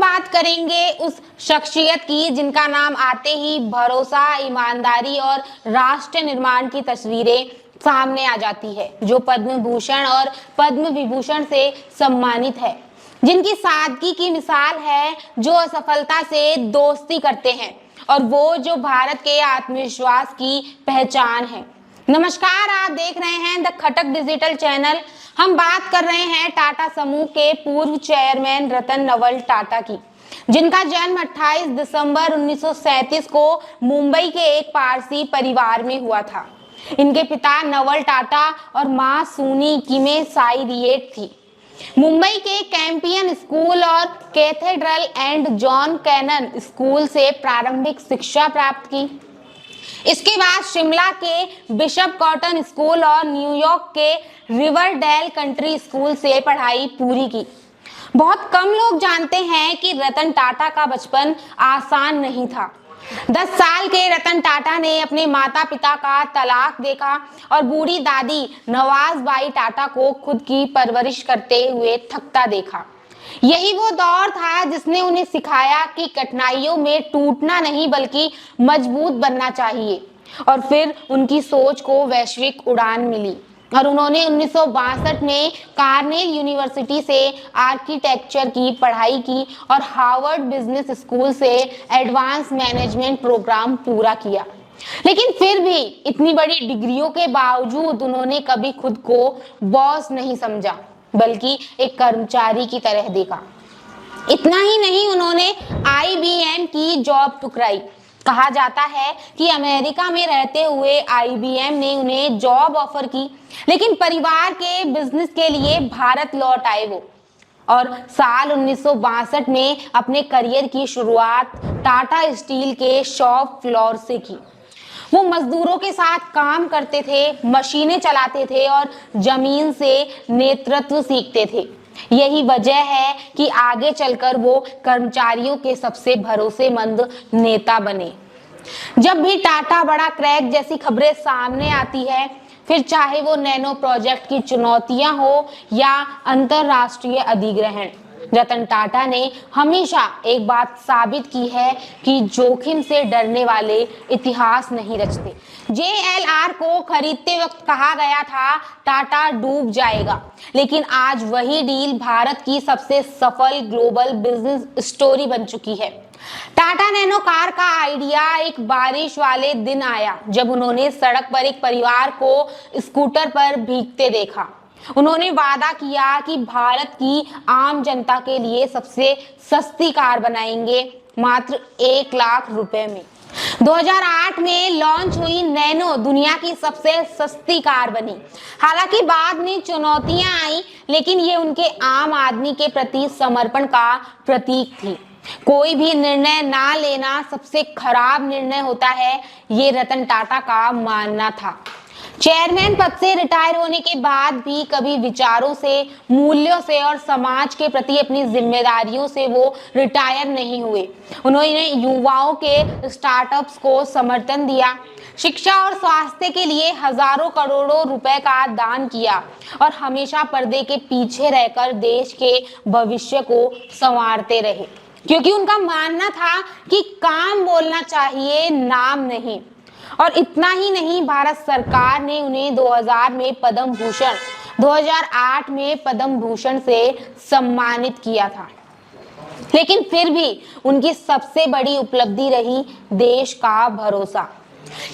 बात करेंगे उस शख्सियत की जिनका नाम आते ही भरोसा, ईमानदारी और राष्ट्र निर्माण की तस्वीरें सामने आ जाती है, जो पद्म भूषण और पद्म विभूषण से सम्मानित है, जिनकी सादगी की मिसाल है, जो असफलता से दोस्ती करते हैं और वो जो भारत के आत्मविश्वास की पहचान है। नमस्कार, आप देख रहे हैं द खटक डिजिटल चैनल। हम बात कर रहे हैं टाटा समूह के पूर्व चेयरमैन रतन नवल टाटा की, जिनका जन्म 28 दिसंबर 1937 को मुंबई के एक पारसी परिवार में हुआ था। इनके पिता नवल टाटा और मां सूनी किमे साई रिएट थी। मुंबई के कैंपियन स्कूल और Cathedral and John Connon School से प्रारंभिक शिक्षा प्राप्त की। इसके बाद शिमला के बिशप कॉटन स्कूल और न्यूयॉर्क के रिवरडेल कंट्री स्कूल से पढ़ाई पूरी की। बहुत कम लोग जानते हैं कि रतन टाटा का बचपन आसान नहीं था। 10 साल के रतन टाटा ने अपने माता पिता का तलाक देखा और बूढ़ी दादी नवाजबाई टाटा को खुद की परवरिश करते हुए थकता देखा। यही वो दौर था जिसने उन्हें सिखाया कि कठिनाइयों में टूटना नहीं बल्कि मजबूत बनना चाहिए। और फिर उनकी सोच को वैश्विक उड़ान मिली और उन्होंने 1962 में कार्नेल यूनिवर्सिटी से आर्किटेक्चर की पढ़ाई की और हार्वर्ड बिजनेस स्कूल से एडवांस मैनेजमेंट प्रोग्राम पूरा किया। लेकिन फिर भी इतनी बड़ी डिग्रियों के बावजूद उन्होंने कभी खुद को बॉस नहीं समझा, बल्कि एक कर्मचारी की तरह देखा। इतना ही नहीं, उन्होंने IBM की जॉब ठुकराई। कहा जाता है कि अमेरिका में रहते हुए IBM ने उन्हें जॉब ऑफर की, लेकिन परिवार के बिजनेस के लिए भारत लौट आए वो, और साल 1962 में अपने करियर की शुरुआत टाटा स्टील के शॉप फ्लोर से की। वो मजदूरों के साथ काम करते थे, मशीनें चलाते थे और जमीन से नेतृत्व सीखते थे। यही वजह है कि आगे चलकर वो कर्मचारियों के सबसे भरोसेमंद नेता बने। जब भी टाटा बड़ा क्रैक जैसी खबरें सामने आती है, फिर चाहे वो नैनो प्रोजेक्ट की चुनौतियां हो या अंतरराष्ट्रीय अधिग्रहण, रतन टाटा ने हमेशा एक बात साबित की है कि जोखिम से डरने वाले इतिहास नहीं रचते। JLR को खरीदते वक्त कहा गया था टाटा डूब जाएगा, लेकिन आज वही डील भारत की सबसे सफल ग्लोबल बिजनेस स्टोरी बन चुकी है। टाटा नैनो कार का आइडिया एक बारिश वाले दिन आया, जब उन्होंने सड़क पर एक परिवार को स्कूटर पर भीगते देखा। उन्होंने वादा किया कि भारत की आम जनता के लिए सबसे सस्ती कार बनाएंगे, मात्र 1 लाख रुपए में। 2008 में लॉन्च हुई नैनो दुनिया की सबसे सस्ती कार बनी। हालांकि बाद में चुनौतियां आई, लेकिन ये उनके आम आदमी के प्रति समर्पण का प्रतीक थी। कोई भी निर्णय ना लेना सबसे खराब निर्णय होता है, ये रतन टाटा का मानना था। चेयरमैन पद से रिटायर होने के बाद भी कभी विचारों से, मूल्यों से और समाज के प्रति अपनी जिम्मेदारियों से वो रिटायर नहीं हुए। उन्होंने युवाओं के स्टार्टअप्स को समर्थन दिया, शिक्षा और स्वास्थ्य के लिए हजारों करोड़ों रुपए का दान किया और हमेशा पर्दे के पीछे रहकर देश के भविष्य को संवारते रहे, क्योंकि उनका मानना था कि काम बोलना चाहिए, नाम नहीं। और इतना ही नहीं, भारत सरकार ने उन्हें 2000 में पद्म भूषण, 2008 में पद्म भूषण से सम्मानित किया था। लेकिन फिर भी उनकी सबसे बड़ी उपलब्धि रही देश का भरोसा।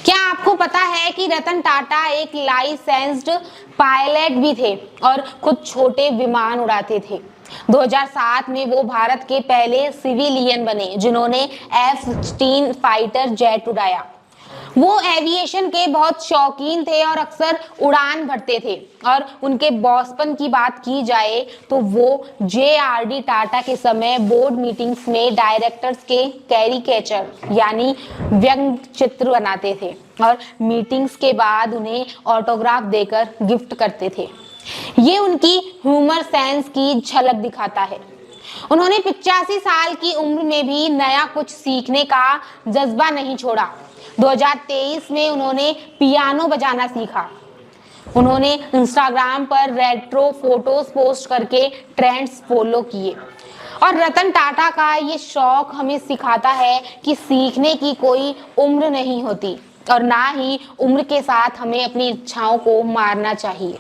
क्या आपको पता है कि रतन टाटा एक लाइसेंस्ड पायलट भी थे और खुद छोटे विमान उड़ाते थे। 2007 में वो भारत के पहले सिविलियन बने जिन्होंने F-16 फाइटर जेट उड़ाया। वो एविएशन के बहुत शौकीन थे और अक्सर उड़ान भरते थे। और उनके बॉसपन की बात की जाए तो वो JRD टाटा के समय बोर्ड मीटिंग्स में डायरेक्टर्स के कैरिकेचर यानी व्यंग चित्र बनाते थे और मीटिंग्स के बाद उन्हें ऑटोग्राफ देकर गिफ्ट करते थे। ये उनकी ह्यूमर सेंस की झलक दिखाता है। उन्होंने 85 साल की उम्र में भी नया कुछ सीखने का जज्बा नहीं छोड़ा। 2023 में उन्होंने पियानो बजाना सीखा। उन्होंने इंस्टाग्राम पर रेट्रो फोटोज पोस्ट करके ट्रेंड्स फॉलो किए और रतन टाटा का ये शौक हमें सिखाता है कि सीखने की कोई उम्र नहीं होती और ना ही उम्र के साथ हमें अपनी इच्छाओं को मारना चाहिए।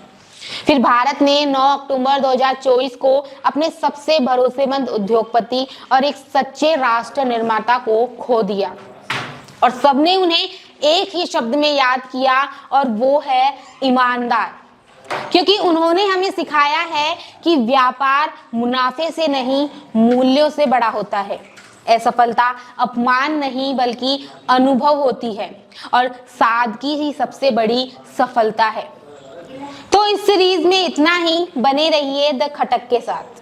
फिर भारत ने 9 अक्टूबर 2024 को अपने सबसे भरोसेमंद उद्योगपति और एक सच्चे राष्ट्र निर्माता को खो दिया और सबने उन्हें एक ही शब्द में याद किया और वो है ईमानदार। क्योंकि उन्होंने हमें सिखाया है कि व्यापार मुनाफे से नहीं मूल्यों से बड़ा होता है। असफलता अपमान नहीं बल्कि अनुभव होती है और सादगी ही सबसे बड़ी सफलता है। तो इस सीरीज में इतना ही, बने रहिए द खटक के साथ।